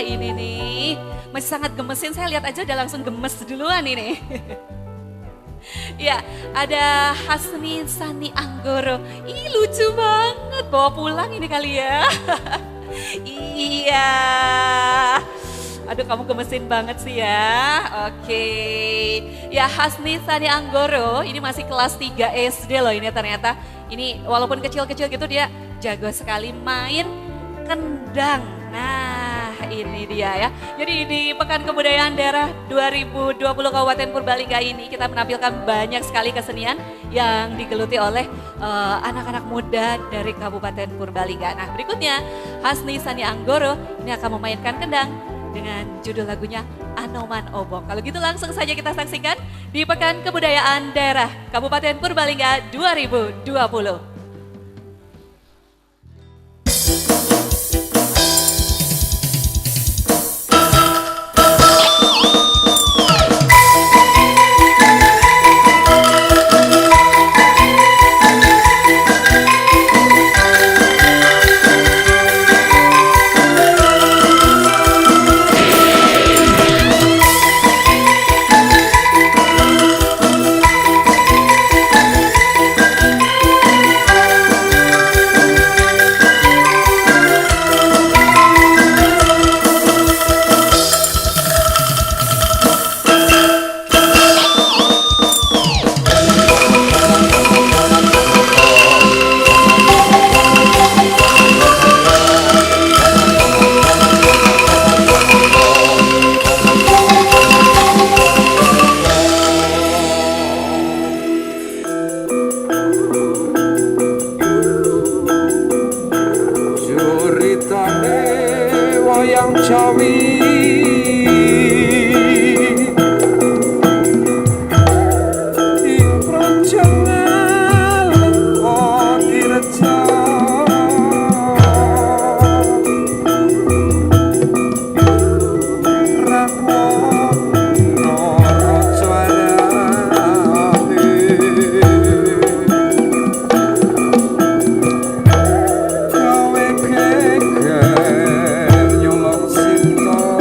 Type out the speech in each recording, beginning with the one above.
ini nih. Masih sangat gemesin, saya lihat aja udah langsung gemes duluan ini. Ya, ada Hasni Sani Anggoro. Ih, lucu banget, bawa pulang ini kali ya. Iya. Aduh, kamu gemesin banget sih ya. Oke. Ya, Hasni Sani Anggoro ini masih kelas 3 SD loh ini ternyata. Ini walaupun kecil-kecil gitu dia jago sekali main kendang. Nah, ini dia ya. Jadi di Pekan Kebudayaan Daerah 2020 Kabupaten Purbalingga ini kita menampilkan banyak sekali kesenian yang digeluti oleh anak-anak muda dari Kabupaten Purbalingga. Nah, berikutnya Hasni Sani Anggoro ini akan memainkan kendang dengan judul lagunya Anoman Obong. Kalau gitu langsung saja kita saksikan di Pekan Kebudayaan Daerah Kabupaten Purbalingga 2020. Wayang Jawi ing Prajangan Direja Rahwana Rajarane gawe geger nyolong sinta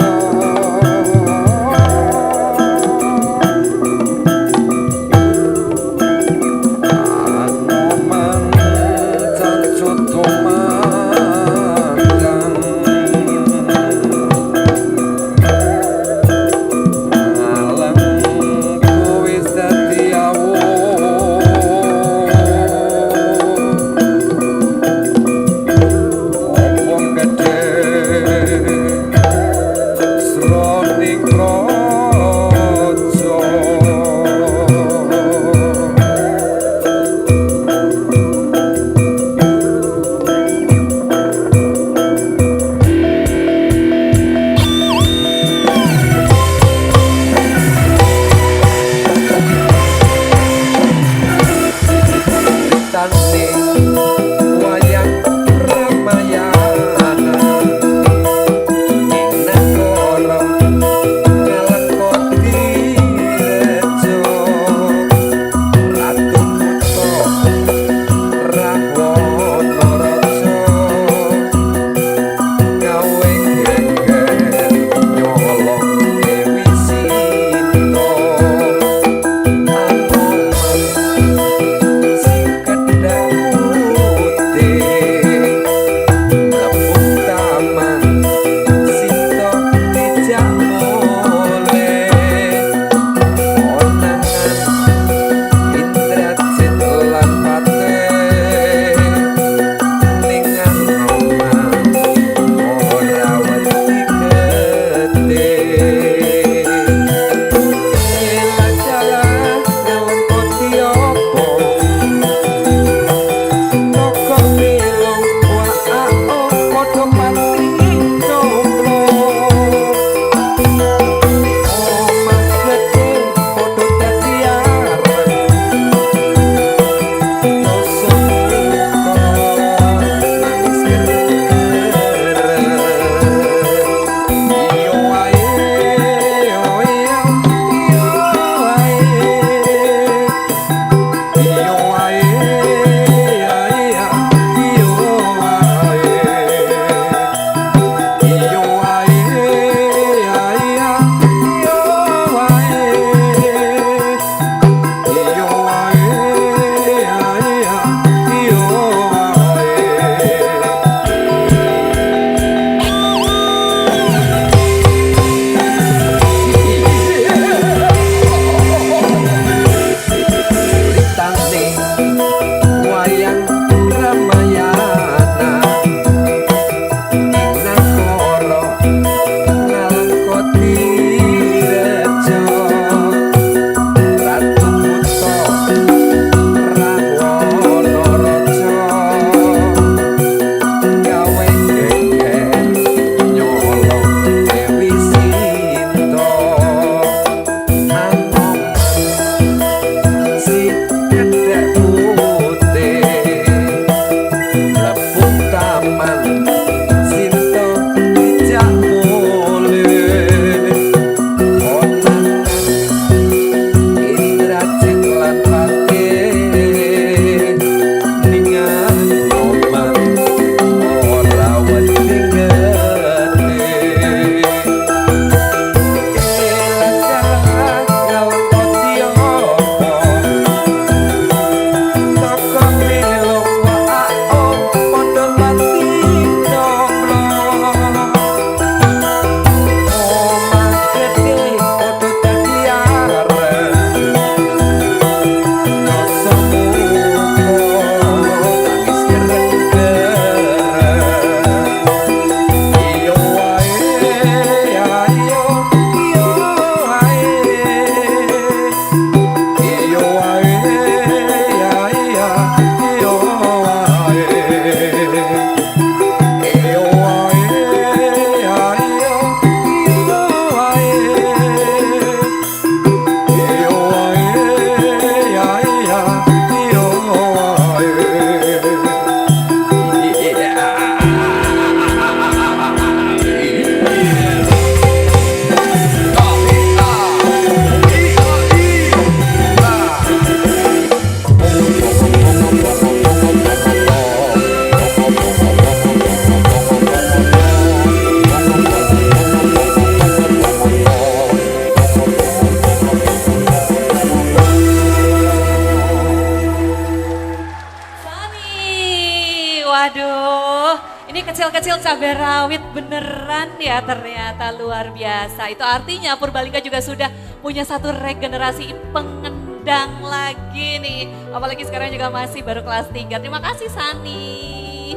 kecil cabai rawit beneran ya, ternyata luar biasa. Itu artinya Purbalingga juga sudah punya satu regenerasi pengendang lagi nih. Apalagi sekarang juga masih baru kelas 3. Terima kasih Sani.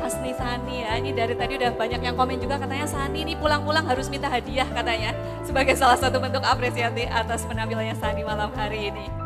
Hasni Sani ya, ini dari tadi udah banyak yang komen juga katanya Sani ini pulang-pulang harus minta hadiah katanya. Sebagai salah satu bentuk apresiasi atas penampilannya Sani malam hari ini.